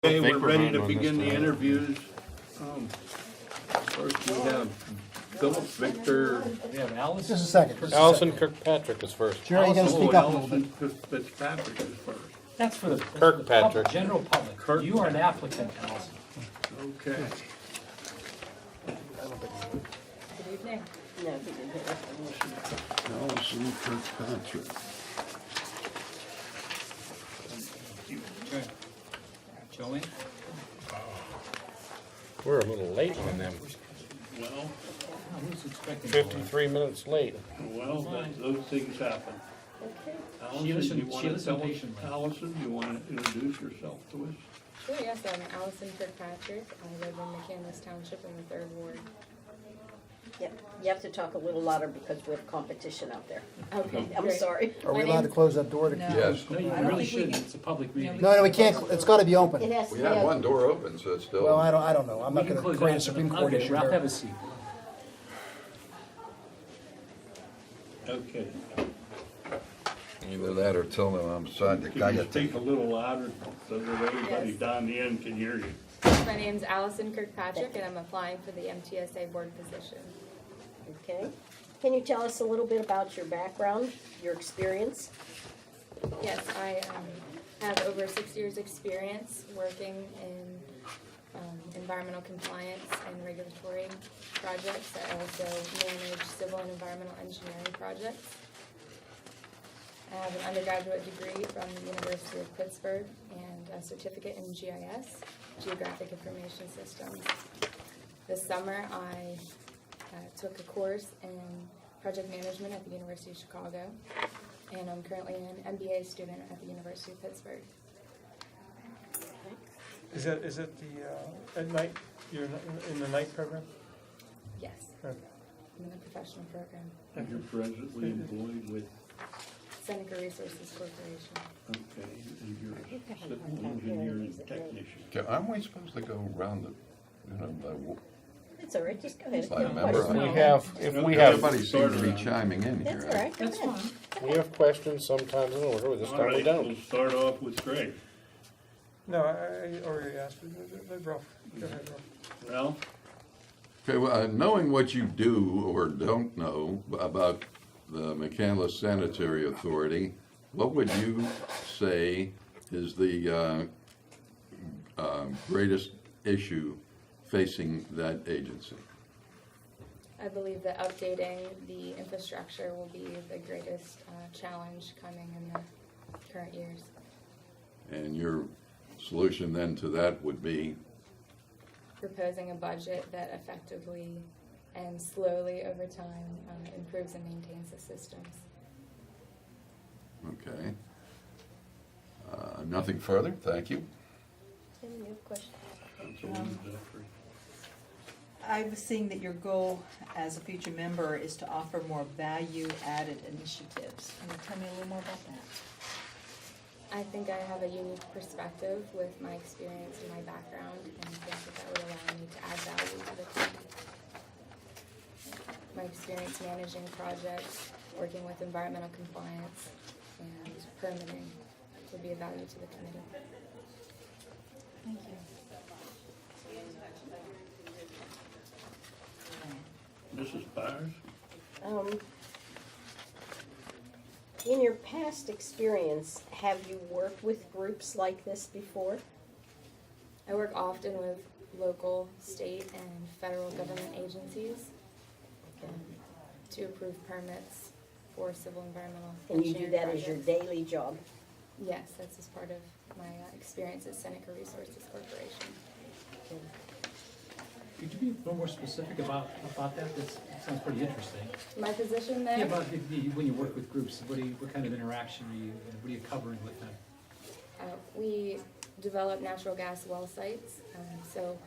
Okay, think we're we're ready voting to on this begin the tonight. interviews. First we have Philip Victor. We have Alice. Just a second. Allison Kirkpatrick is first. Jerry, you gotta speak up a little bit. Allison Fitzpatrick is first. That's for the Kirkpatrick. public, general public. Kirk- You are an applicant, Allison. Okay. Good evening. No, he didn't hit it. Allison Kirkpatrick. Okay. Joey? We're a little late on them. Well, Who's expecting? 53 minutes late. those things happen. Okay. Allison, you want to listened tell us, patiently. Allison, you want to introduce yourself to us? Sure, yes, I'm Allison Kirkpatrick. I live in McCandless Township in the 3rd Ward. Yep, you have to talk a little louder because we have competition out there. Okay, I'm great. sorry. Are we My allowed to name's- close that door? Yes. No, you I really shouldn't. It's a public meeting. No, we can't, it's gotta be It open. has to We be. have one door open, so it's still. Well, I don't know, I'm We not can gonna close create a that. Supreme Court Okay, issue Ralph, have a here. seat. Okay. Either that or tell them I'm sorry. Can you speak a little louder so that everybody Yes. down the end can hear you? My name's Allison Kirkpatrick, and I'm applying for the MTSA board position. Okay. Can you tell us a little bit about your background, your experience? Yes, I have over 6 years' experience working in environmental compliance and regulatory projects. I also manage civil and environmental engineering projects. I have an undergraduate degree from the University of Pittsburgh and a certificate in GIS, Geographic Information Systems. This summer, I took a course in project management at the University of Chicago, and I'm currently an MBA student at the University of Pittsburgh. Is it the, at night, you're in the night program? Yes, Okay. I'm in the professional program, And you're presently employed with, Seneca Resources Corporation. okay, and you're a civil engineer and technician. Aren't we supposed to go around the, It's all right, just go ahead. I remember. We have, if we have, everybody seems to be chiming in That's here. all right, go That's ahead. fine. we have questions sometimes in order, this All time we right, don't. we'll start off with Greg. No, I already asked, let Ralph, go ahead, Ralph. Ralph? Okay, well, knowing what you do or don't know about the McCandless Sanitary Authority, what would you say is the greatest issue facing that agency? I believe that updating the infrastructure will be the greatest challenge coming in the current years. And your solution then to that would be? Proposing a budget that effectively and slowly over time improves and maintains the systems. Okay. Nothing further, thank you. Tim, you have a question? Councilwoman Jeffrey. I was seeing that your goal as a future member is to offer more value-added initiatives. Can you tell me a little more about that? I think I have a unique perspective with my experience and my background, and think that would allow me to add value to the community. My experience managing projects, working with environmental compliance, and permitting would be of value to the committee. Thank you. Mrs. Byers? In your past experience, have you worked with groups like this before? I work often with local, state, and federal government agencies to approve permits for civil environmental And you do engineering that as your projects. daily job? Yes, that's as part of my experience at Seneca Resources Corporation. Could you be a little more specific about that? That sounds pretty interesting. My position there? Yeah, about when you work with groups, what kind of interaction what are you covering with them? We develop natural gas well sites. So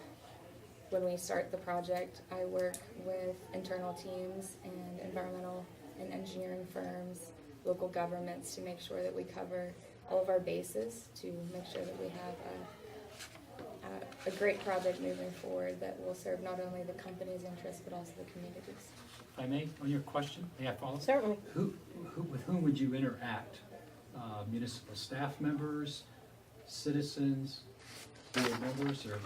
when we start the project, I work with internal teams and environmental and engineering firms, local governments, to make sure that we cover all of our bases, to make sure that we have a great project moving forward that will serve not only the company's interests but also the communities. If I may, on your question, may I follow? Certainly. With whom would you interact? Municipal staff members, citizens? board members or?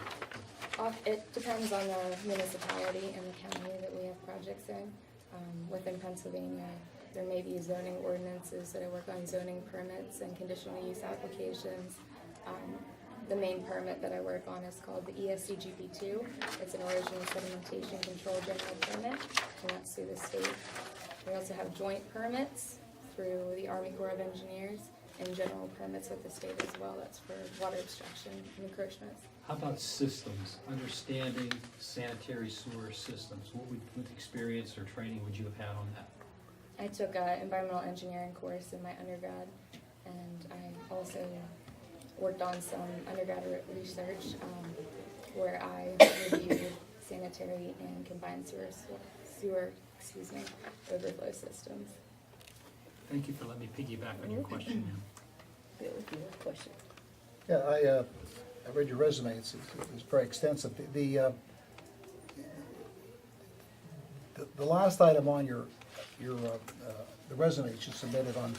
It depends on the municipality and the county that we have projects in. Within Pennsylvania, there may be zoning ordinances that I work on, zoning permits and conditional use applications. The main permit that I work on is called the ESCGP2. It's an erosion and sedimentation control general permit, and that's through the state. We also have joint permits through the Army Corps of Engineers and general permits with the state as well. That's for water obstruction and encroachments. How about systems, understanding sanitary sewer systems? What experience or training would you have had on that? I took an environmental engineering course in my undergrad, and I also worked on some undergraduate research where I reviewed sanitary and combined sewer overflow systems. Thank you for letting me piggyback on your question, ma'am. Bill, you have a question? Yeah, I read your resume, it's very extensive. The last item on your the resume that you submitted on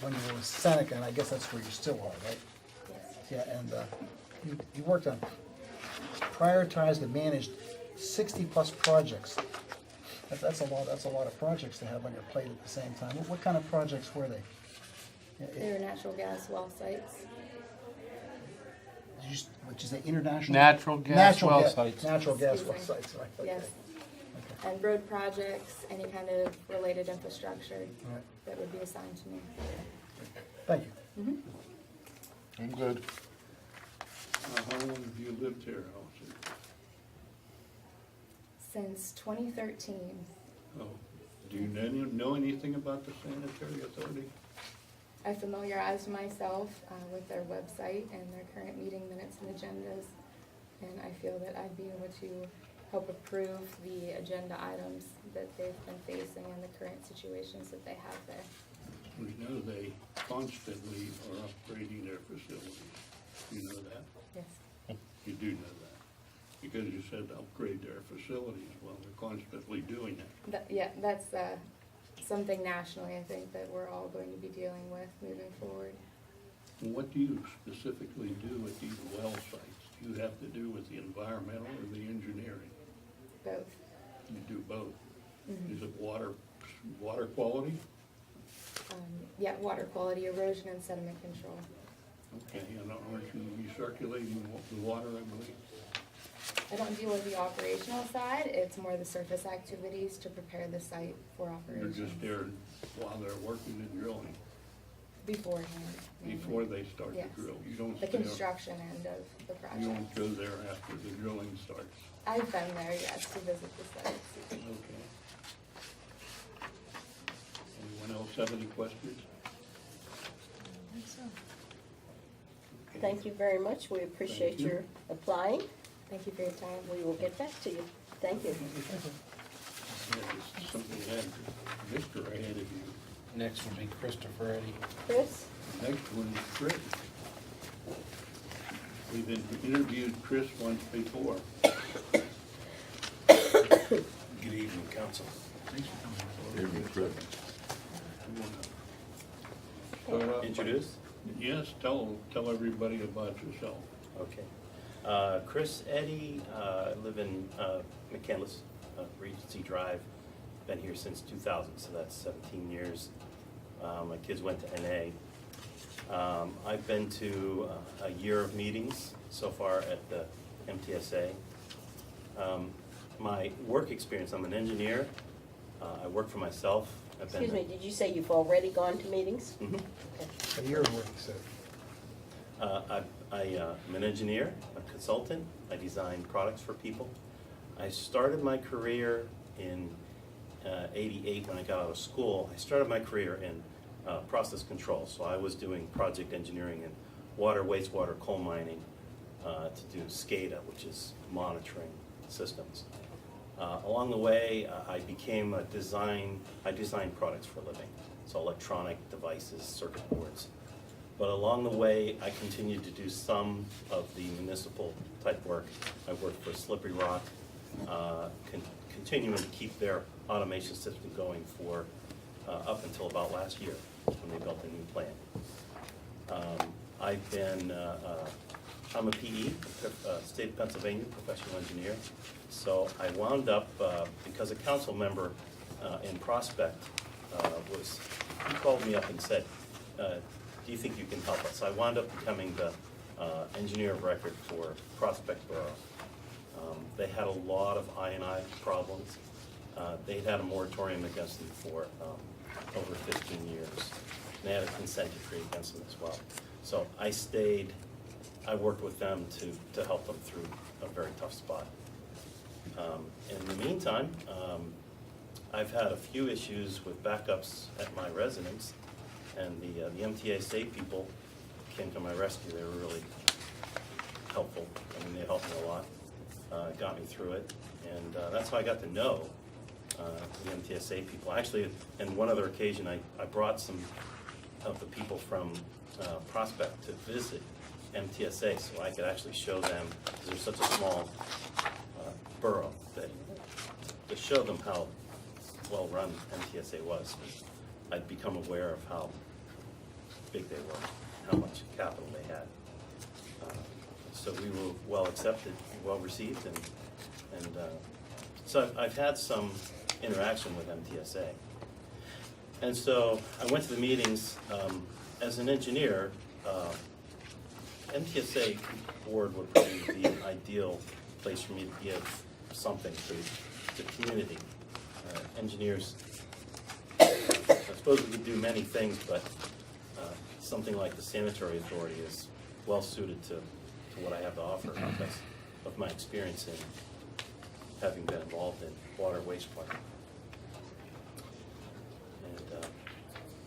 when you were with Seneca, and I guess that's where you still are, right? Yes. Yeah, and you worked on, prioritized and managed 60-plus projects. That's a lot of projects to have on your plate at the same time. What kind of projects were they? They were natural gas well sites. Which is an international? Natural gas well sites. Natural gas Excuse well me. sites, right. Okay. Yes. Okay. And road projects, any kind of related infrastructure All right. that would be assigned to me. Thank you. I'm good. How long have you lived here, Allison? Since 2013. Oh, do you know anything about the sanitary authority? I familiarized myself with their website and their current meeting minutes and agendas, and I feel that I'd be able to help approve the agenda items that they've been facing and the current situations that they have there. We know they constantly are upgrading their facilities. You know that? Yes. You do know that? Because you said upgrade their facilities. Well, they're constantly doing that. That's something nationally I think that we're all going to be dealing with moving forward. What do you specifically do at these well sites? Do you have to do with the environmental or the engineering? Both. You do both. Mhm. Is it water quality? Yeah, water quality, erosion and sediment control. Okay, and aren't you recirculating the water, I believe? I don't deal with the operational side, it's more the surface activities to prepare the site for You're operations. just there while they're working and drilling, Beforehand. mainly. before they start Yes. to drill. You don't The stay, construction end of the you don't project. go there after the drilling starts. I've been there, yes, to visit the sites. Okay. Anyone else have any questions? Okay. Thank you very much. We appreciate Thank you. your applying. Thank you for your time. We will get back to you. Thank you. Yeah, this is something that Victor ahead of you. Next will be Christopher Eddy. Chris? Next one is Chris. We've interviewed Chris once before. Good evening, council. Thanks for coming. Evening, Chris. Start off by- Introduce? Yes, tell everybody about yourself. Okay. Chris Eddy, I live in McCandless, Regency Drive. Been here since 2000, so that's 17 years. My kids went to NA. I've been to a year of meetings so far at the MTSA. My work experience, I'm an engineer. I work for myself. I've been- Excuse me, did you say you've already gone to meetings? Mhm. A year of work, you said. I'm an engineer, a consultant. I design products for people. I started my career in '88 when I got out of school. I started my career in process control. So I was doing project engineering in water, wastewater, coal mining to do SCADA, which is monitoring systems. Along the way, I became I design products for a living. So electronic devices, circuit boards. But along the way, I continued to do some of the municipal type work. I worked for Slippery Rock, continuing to keep their automation system going for up until about last year when they built a new plant. I've been I'm a PE, State of Pennsylvania professional engineer. So I wound up, because a council member in Prospect he called me up and said, do you think you can help us? I wound up becoming the engineer of record for Prospect Borough. They had a lot of I&I problems. They'd had a moratorium against them for over 15 years. And they had a consent decree against them as well. So I stayed, I worked with them to help them through a very tough spot. In the meantime, I've had a few issues with backups at my residence, and the MTSA people came to my rescue. They were really helpful. I mean, they helped me a lot, got me through it, and that's how I got to know the MTSA people. Actually, on one other occasion, I brought some of the people from Prospect to visit MTSA so I could actually show them, because they're such a small borough, that to show them how well-run MTSA was. I'd become aware of how big they were, how much capital they had. So we were well accepted, well received, and so I've had some interaction with MTSA. And so I went to the meetings. As an engineer, MTSA board would probably be an ideal place for me to give something to the community. Engineers, I suppose we could do many things, but something like the sanitary authority is well suited to what I have to offer because of my experience in having been involved in water wastewater. And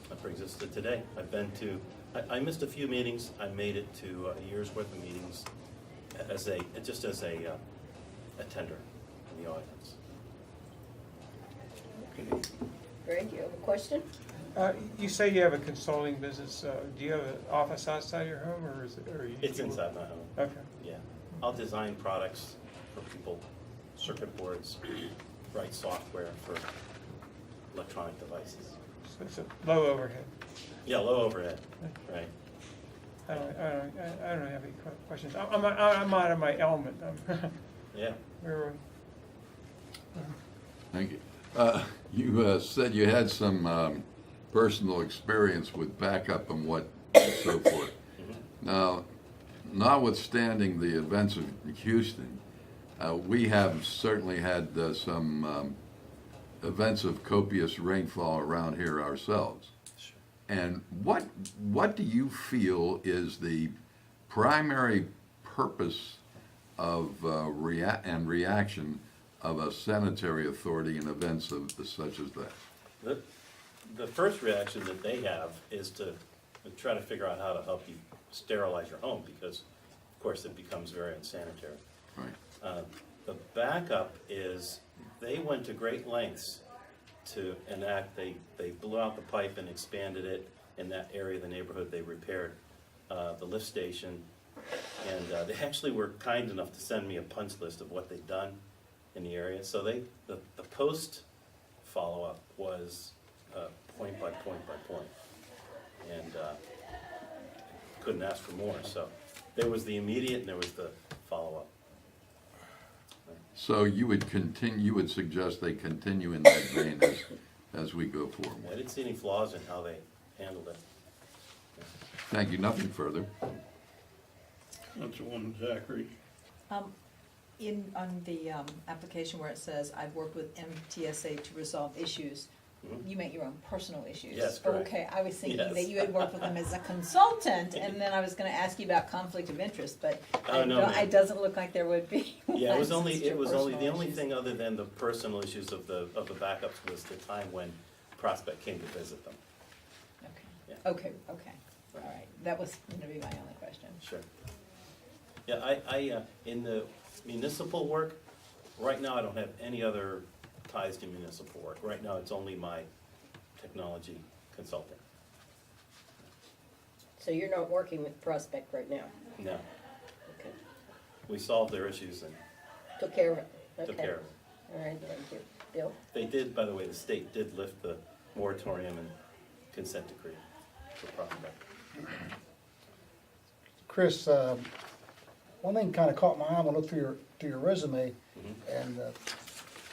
that brings us to today. I've been to, I missed a few meetings. I made it to a year's worth of meetings as a attender in the audience. Greg, you have a question? You say you have a consulting business. Do you have an office outside your home, or is it? Or you It's inside my home. Okay. Yeah. I'll design products for people, circuit boards, write software for electronic devices. So it's a low overhead. Yeah, low overhead, right. I don't have any questions. I'm out of my element. Yeah. Thank you. You said you had some personal experience with backup and so forth. Now, notwithstanding the events of Houston, we have certainly had some events of copious rainfall around here ourselves. Sure. And what do you feel is the primary purpose of reaction of a sanitary authority in events such as that? The first reaction that they have is to try to figure out how to help you sterilize your home because, of course, it becomes very unsanitary. Right. The backup is they went to great lengths to enact, they blew out the pipe and expanded it in that area of the neighborhood. They repaired the lift station, and they actually were kind enough to send me a punch list of what they'd done in the area. So the post follow-up was point by point by point, and couldn't ask for more. So there was the immediate and there was the follow-up. So you would suggest they continue in that vein as we go forward. I didn't see any flaws in how they handled it. Thank you. Nothing further. Councilwoman Zachary. On the application where it says, I've worked with MTSA to resolve issues, you meant your own personal issues. Yes, correct. Okay, I was thinking Yes. that you had worked with them as a consultant, and then I was gonna ask you about conflict of interest, but No, ma'am. it doesn't look like there would be. Yeah, It's just your the personal only issues. thing other than the personal issues of the backups was the time when Prospect came to visit them. Okay, Yeah. okay, all right, that was gonna be my only question. Sure. Yeah, I in the municipal work, right now I don't have any other ties to municipal work. Right now it's only my technology consulting. So you're not working with Prospect right now? No, Okay. we solved their issues and Took care of it? took Okay. care of it. All right, thank you. Bill? They did, by the way, the state did lift the moratorium and consent decree for Prospect. Chris, one thing kind of caught my eye when I looked through your resume, and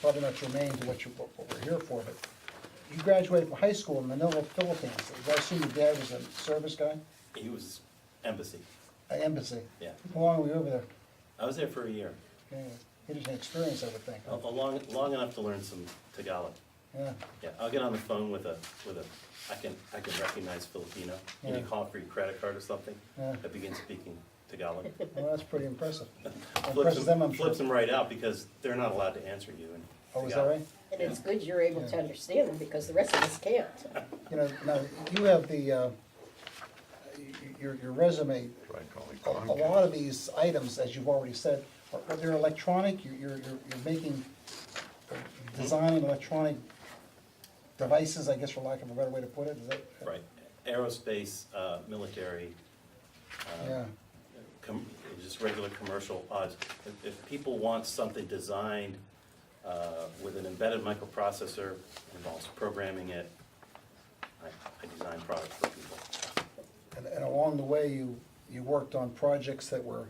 probably not germane to what we're here for, but you graduated from high school in Manila, Philippines. I assume your dad was a service guy, He was embassy, embassy. yeah. How long were you over there? I was there for a year, Okay, interesting experience, I would think. long enough to learn some Tagalog. Yeah, Yeah, I'll get on the phone with a, I can recognize Filipino. And you Yeah. call for your credit card or something, Yeah. I begin speaking Tagalog. well, that's pretty impressive. Flips Impresses them, I'm sure. them right out because they're not allowed to answer you in Oh, is that Tagalog. right? And it's good you're able to Yeah. understand them because the rest of us can't. You know, now, you have the, your resume, a lot of these items, as you've already said, are they're electronic, you're making, designing electronic devices, I guess, for lack of a better way to put it, is that? Right, aerospace, military, Yeah, just regular commercial odds. If people want something designed with an embedded microprocessor, involves programming it, I design products for people. and along the way, you worked on projects that were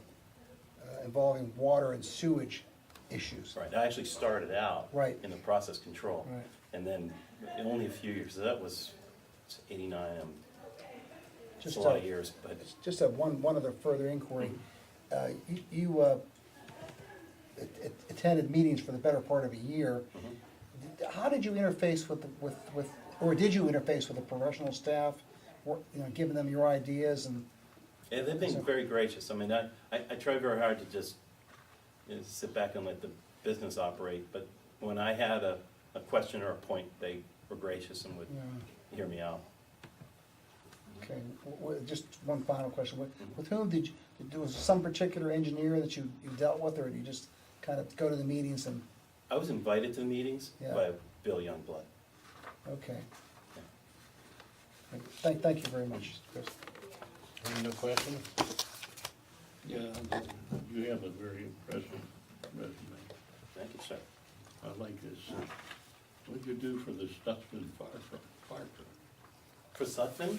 involving water and sewage issues. Right, I actually started out Right. in the process control. Right. And then in only a few years, so that was 89, it's Just a lot of years, but Just have one other further inquiry. You attended meetings for the better part of a year. How did you interface with, or did you interface with the professional staff, giving them your ideas and? yeah, they've been very gracious. I mean, I try very hard to just sit back and let the business operate, but when I had a question or a point, they were gracious and would hear me out. Okay, just one final question. With whom did you, was some particular engineer that you dealt with, or did you just kind of go to the meetings and, I was invited to the meetings Yeah. by Bill Youngblood. okay. Thank you very much, Chris. Any no question? Yeah, you have a very impressive resume. Thank you, sir. I like this. What'd you do for the Stutzman fire truck? For Sutphen,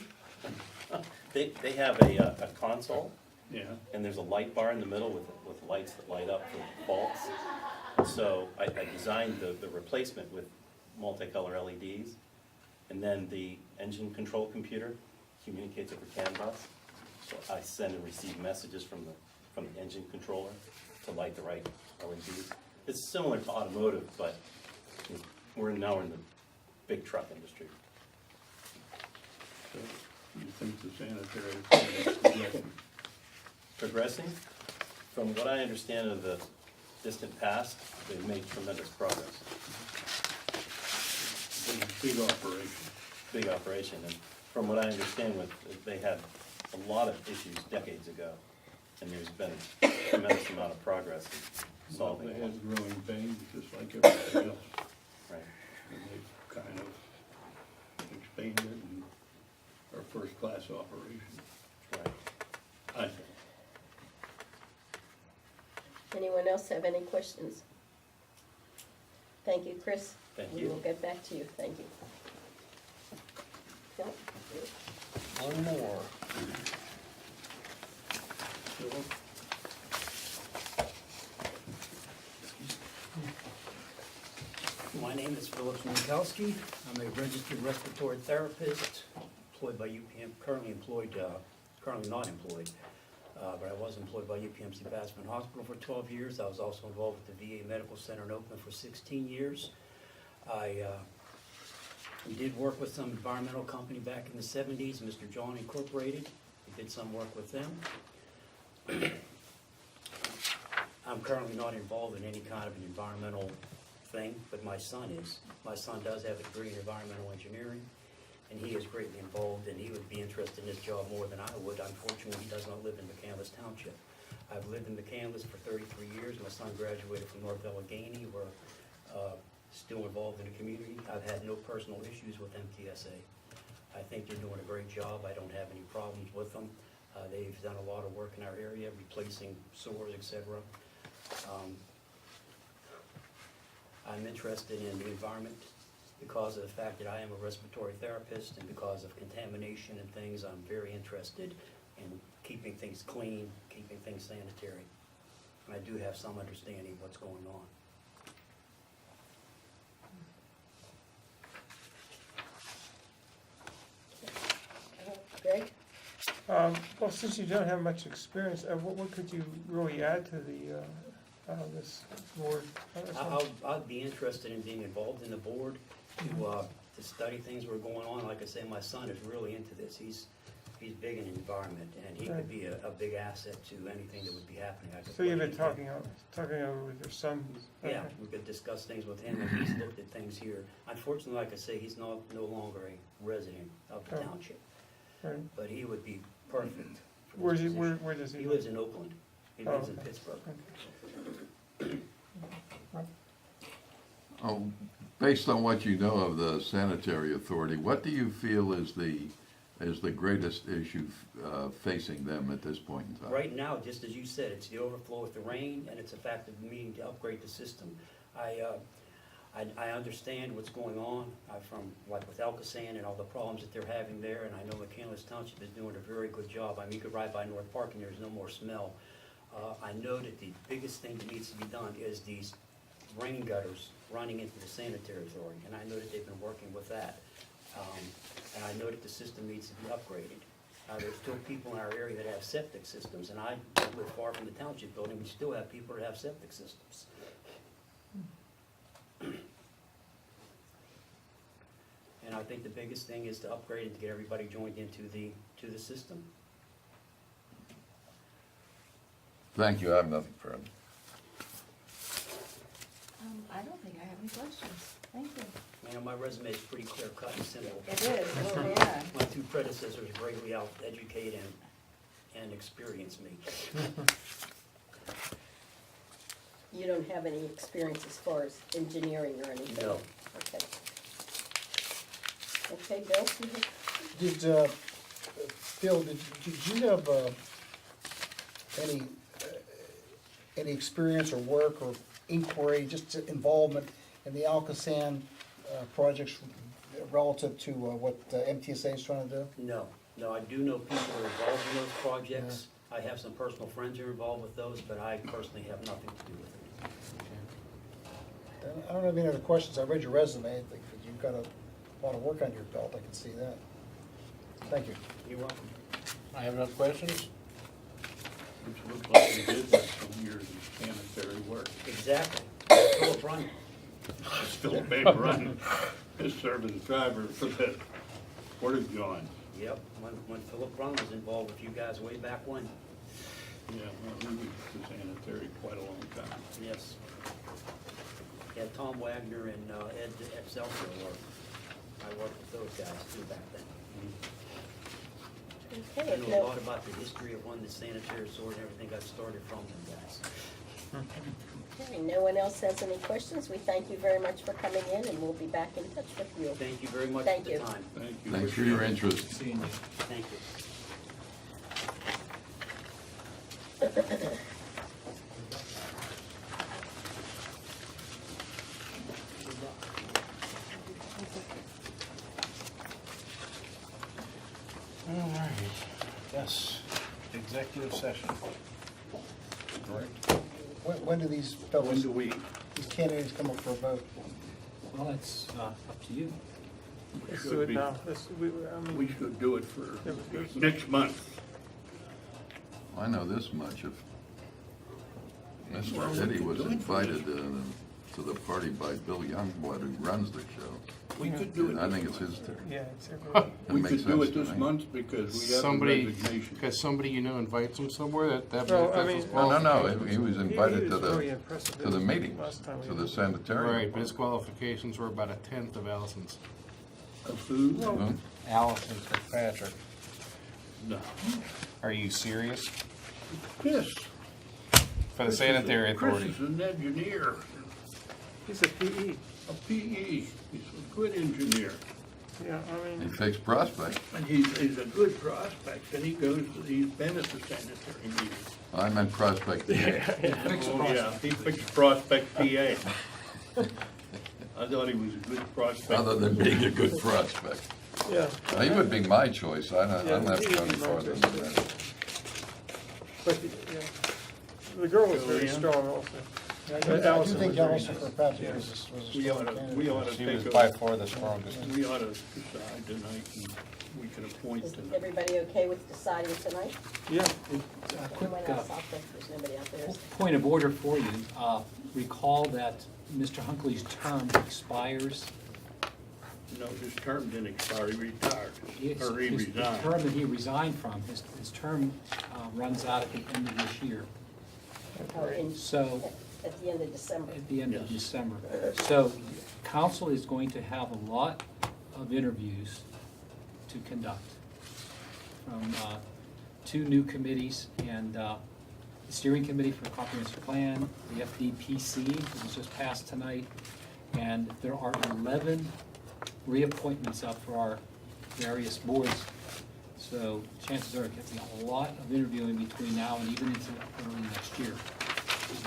they have a console, Yeah, and there's a light bar in the middle with lights that light up for faults. So I designed the replacement with multicolor LEDs, and then the engine control computer communicates over CAN bus. So I send and receive messages from the engine controller to light the right LEDs. It's similar to automotive, but now we're in the big truck industry. so you think the sanitary is progressing? Progressing, from what I understand of the distant past, they've made tremendous progress. Big operation. Big operation, and from what I understand, they had a lot of issues decades ago, and there's been a tremendous amount of progress in solving They them. had growing pains just like everything else. Right. And they've kind of expanded and are first-class operation, Right. I think. Anyone else have any questions? Thank you, Chris. Thank We you. will get back to you, thank you. Phil? One more. Philip? My name is Philip Minkowski. I'm a registered respiratory therapist, employed by UPM, currently not employed, but I was employed by UPMC Bassman Hospital for 12 years. I was also involved with the VA Medical Center in Oakland for 16 years. We did work with some environmental company back in the 70s, Mr. John Incorporated. We did some work with them. I'm currently not involved in any kind of an environmental thing, but my son is. My son does have a degree in environmental engineering, and he is greatly involved, and he would be interested in this job more than I would. Unfortunately, he does not live in McCandless Township. I've lived in McCandless for 33 years. My son graduated from North Allegheny. We're still involved in the community. I've had no personal issues with MTSA. I think they're doing a great job. I don't have any problems with them. They've done a lot of work in our area, replacing sewers, etc. I'm interested in the environment because of the fact that I am a respiratory therapist, and because of contamination and things, I'm very interested in keeping things clean, keeping things sanitary. and I do have some understanding of what's going on. Greg? Well, since you don't have much experience, what could you really add to this board? I'd be interested in being involved in the board to study things that are going on. Like I say, my son is really into this. He's big in the environment, and he could be a big asset to anything that would be happening. So you've been talking over with your son? Yeah, we could discuss things with him, and he's looked at things here. Unfortunately, like I say, he's no longer a resident of the township, Right. but he would be perfect for Where this does he, position. where does he He live? lives in Oakland. He lives in okay. Pittsburgh. Oh, based on what you know of the sanitary authority, what do you feel is the greatest issue facing them at this point in time? Right now, just as you said, it's the overflow with the rain, and it's the fact of needing to upgrade the system. I understand what's going on from, like with Alcosan and all the problems that they're having there, and I know McCandless Township is doing a very good job. I mean, you could ride by North Park and there's no more smell. I know that the biggest thing that needs to be done is these rain gutters running into the sanitary authority, and I know that they've been working with that. And I know that the system needs to be upgraded. There's still people in our area that have septic systems, and I live far from the township building. We still have people that have septic systems. And I think the biggest thing is to upgrade and to get everybody joined into the system. Thank you, I have nothing further. I don't think I have any questions. Thank you. You know, my resume is pretty clear cut and simple. It is, oh, yeah. My two predecessors greatly out-educate and experience me. You don't have any experience as far as engineering or anything? No. Okay. Okay, Bill, you have? Did, Phil, did you have any experience or work or inquiry, just involvement in the Alcosan projects relative to what MTSA is trying to do? No, I do know people who are involved in those projects. I have some personal friends who are involved with those, but I personally have nothing to do with it. And I don't have any other questions. I read your resume. I think that you've got a lot of work on your belt. I can see that. Thank you. You're welcome. I have no questions. Which looks like you did have some years of sanitary work. Exactly. Philip Brunn. Still a big run. His service driver for the Portage John. Yep, when Philip Brunn was involved with you guys way back when. Yeah, well, he was the sanitary quite a long time. Yes. Yeah, Tom Wagner and Ed Seltzer worked. I worked with those guys too back then. Okay, I if know a no, lot about the history of when the sanitary sewer and everything got started from them guys. okay, no one else has any questions. We thank you very much for coming in, and we'll be back in touch with you. Thank you very much Thank for you. the time. Thank you. Thanks for your interest. Seeing you. Thank you. All right, yes, executive session. Correct. When do these When fellows, do we, these candidates come up for a vote? Well, it's up to you. Let's do should it be, now. we should do it for Yeah, but- next month. I know this much, if Well, Mr. we Eddie could was do it for invited to the party by Bill Youngblood, who runs the show. We could do it. I think this it's month. his turn. Yeah, it's every, That We makes could do sense it to this me. month because we have a Somebody, resignation. because somebody you know invites them somewhere, that Well, I that's mean- disqualification. No, he was invited to was really the, impressive to the meetings, last time we to did the it. sanitarium. Right, but his qualifications were about 1/10 of Allison's. Of who? Hmm? Allison Kirkpatrick. No. Are you serious? Chris. For the sanitary Chris authority? is an engineer, He's a PE, a PE. He's a good engineer. yeah, I He mean, fixed Prospect. And he's a good prospect, and he's been at the sanitary meetings. I meant Prospect, PA. Oh, yeah, he fixed Prospect, PA. I thought he was a good prospect. Other than being a good prospect. yeah. Now, he would be my choice. I don't Yeah, have to he go would any be my farther choice, than too. that. But, yeah, The girl was very Joanne? strong also. Yeah, But I do Allison think was very Allison nice. Kirkpatrick was a We strong ought to, candidate. we ought to She take was a, by far the strongest. we ought to decide tonight, and we can appoint Is tonight. everybody okay with deciding tonight? Yeah, Quick Anyone else out there? There's nobody out there. point of order for you. Recall that Mr. Hunkley's term expires. No, his term didn't expire, he retired, His- or he his- resigned. The term that he resigned from, his term runs out at the end of this year. Oh, So, at the end of December. at the end of Yes. December. So, council is going to have a lot of interviews to conduct from two new committees, and the steering committee for comprehensive plan, the FDPC, that was just passed tonight, and there are 11 reappointments up for our various boards. So chances are, it's a lot of interviewing between now and even into early next year.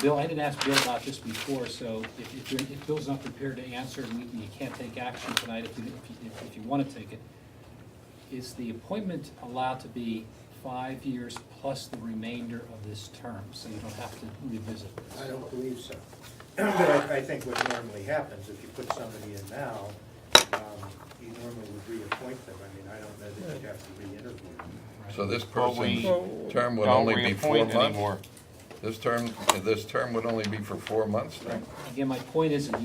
Bill, I didn't ask Bill about this before, so if Bill's not prepared to answer, you can't take action tonight if you want to take it. Is the appointment allowed to be 5 years plus the remainder of this term, so you don't have to revisit this? I don't believe so. But I think what normally happens, if you put somebody in now, you normally would reappoint them. I mean, I don't know that you'd have to re-interview them. So this Well, we person's term would Don't only be 4 reappoint months? anymore. This term would only be for 4 months? Again, my point is that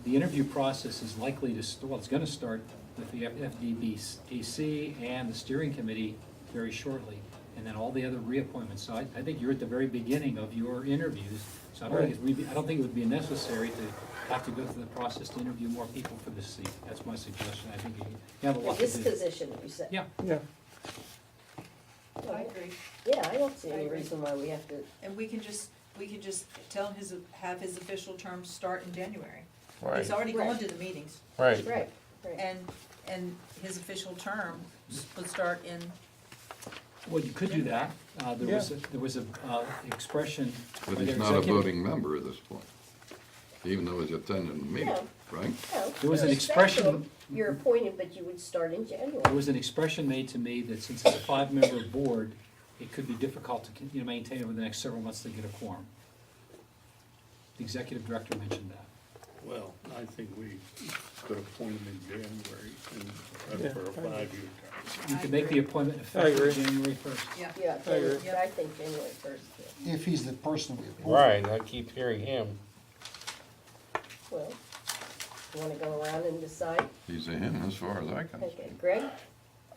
the interview process is likely to, well, it's gonna start with the FDBC and the steering committee very shortly, and then all the other reappointments. So I think you're at the very beginning of your interviews, so I don't think it would be necessary to have to go through the process to interview more people for this seat. That's my suggestion. I think you have a For lot to this do. position, you said? Yeah, yeah. I agree. Yeah, I don't see I any agree. reason why we have to, And we can just tell him have his official term start in January. Right, He's already gone Right. to the meetings, right. right. and his official term would start in, well, you could do that. There was a expression. But by he's their not a executive- voting member at this point, even though he's attending the meeting, Yeah. right? No, There was an with respect to expression- him, You're appointed, but you would start in January. There was an expression made to me that since it's a 5-member board, it could be difficult to maintain over the next several months to get a quorum. The executive director mentioned that. Well, I think we could appoint him in January and Yeah. for a 5-year term. You I can make the agree. appointment I agree. effective January 1st. yeah. Yeah, agree. but I think January first, If he's the person we appoint. Right, I keep hearing him. well, you wanna go around and decide? He's a him as far as I can see. Okay, Greg?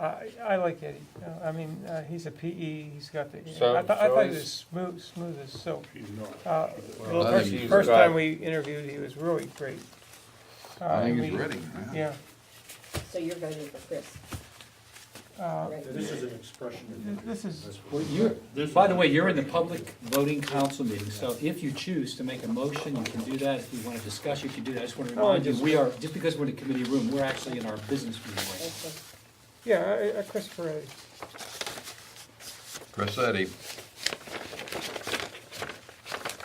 I like Eddie. I mean, he's a PE, he's got the, So- I thought he so was smooth as silk. She's not. Well, I think he's first got- time we interviewed, he was really great. I think he's we- ready. Yeah. So you're voting for Chris, right? This is an expression. This is, Well, This by is- the way, you're in the public voting council meeting, so if you choose to make a motion, you can do that. If you want to discuss, you can do that. I just want to remind you, just because we're in the committee room, we're actually in our business meeting right now. Okay. yeah, Christopher Eddie. Chris Eddy,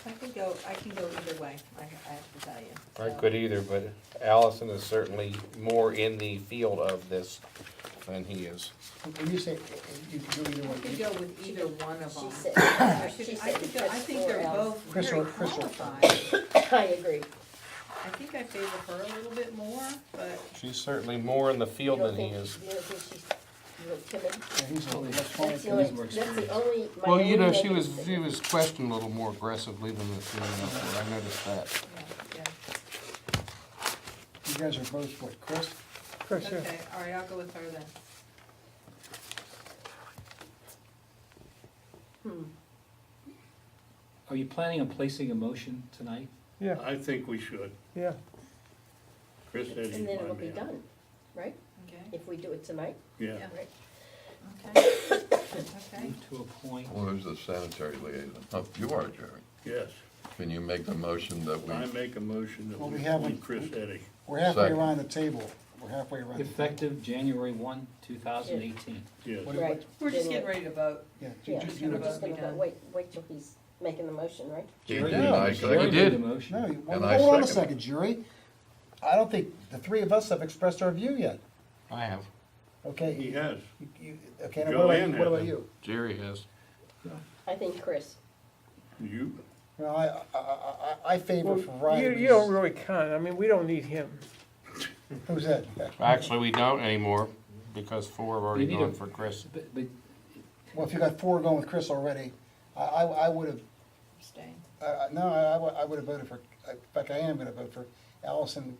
I can go either way, I have to tell you. I So, could either, but Allison is certainly more in the field of this than he is. When you say, you can do either I one. could go with either one of them. She said, I she could- said I think Chris they're or Alice. both Chris very or- Chris or- qualified. I agree. I think I favor her a little bit more, but She's certainly more in the You field don't than he think, is. you don't think she's a little timid? Yeah, he's a That's electronic. That's the only, more that's the experience. only, my Well, only you know, she negative was, thing. she was questioned a little more aggressively than the three of us were. I noticed that. yeah, You guys are both, what, Chris? Chris, yeah. yeah. Okay, all right, I'll go with her then. Are you planning on placing a motion tonight? Yeah, I think we should. yeah. Chris Eddy's And then my it'll be man. done, right? Okay, If we do it tonight, Yeah. Yeah. right? okay, okay. Move to appoint, well, who's the sanitary liaison? Oh, you are, Jerry. Yes. Can you make the motion that I we, make a motion that Well, we we haven't- appoint Chris Eddy. We're halfway Second. around the table. We're halfway around. the table. effective January 1, 2018. Yes. What- Right. We're just January. getting ready to vote. Yeah, Yeah, ju- we're ju- gonna just vote. gonna, Be done. wait till he's making the motion, right? he Jerry did, did. I Jerry seconded. did the no, motion. well, And I hold on a second. second, Jerry. I don't think the three of us have expressed our view yet. I have. Okay. He has. Okay, now what about, Joanne what about hasn't. you? Jerry has. I think Chris. You, Well, I favor for a variety of You don't reasons. really count, I mean, we don't need him. Who's that? Actually, we don't anymore, because 4 have already You need gone a- for Chris. But Well, if you got 4 going with Chris already, I would have, Staying. no, I would have voted for, in fact, I am gonna vote for Allison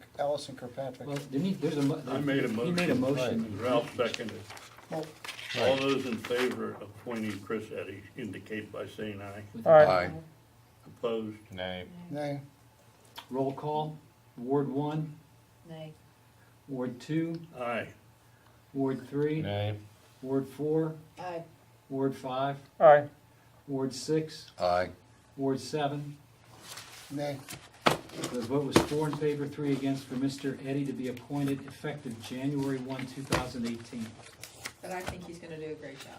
Kirkpatrick. well, there's a. I made a He motion. made a motion. Ralph seconded. Well, All those in favor of appointing Chris Eddy indicate by saying aye. All right, Aye. Opposed? Nay. nay, Roll call, Ward 1, Nay. Ward 2, Aye. Ward 3, Nay. Ward 4, Aye. Ward 5, all right, Ward 6, Aye. Ward 7. nay. The vote was 4 in favor, 3 against for Mr. Eddy to be appointed effective January 1, 2018. But I think he's gonna do a great job.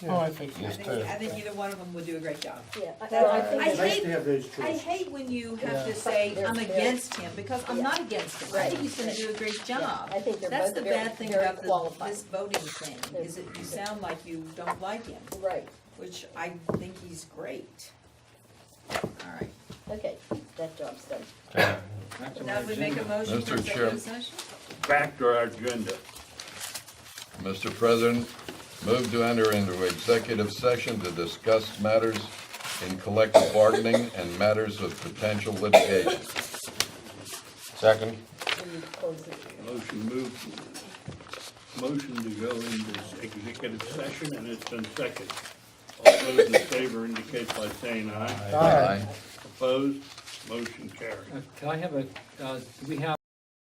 Oh, I think he is too. I think either one of them would do a great job. Yeah. Well, I think I It's nice hate- to have those I choices. hate when you have Yeah. to say, They're I'm very- against him, because I'm Yeah. not against him. I Right. think he's gonna do a great job. I think they're That's both the very- bad thing very about qualified. this voting thing, is that you sound like you don't like him, Right, which I think he's great. All right, okay, that job's done. Back to now our if we make a agenda. motion for Mr. Chair. executive session? Back to our agenda. Mr. President, move to enter into executive session to discuss matters in collective bargaining and matters of potential litigation. Second. We need to close it. Motion to go into executive session, and it's been seconded. All those in favor indicate by saying aye. Aye. Opposed? Motion carried. Can I have do we have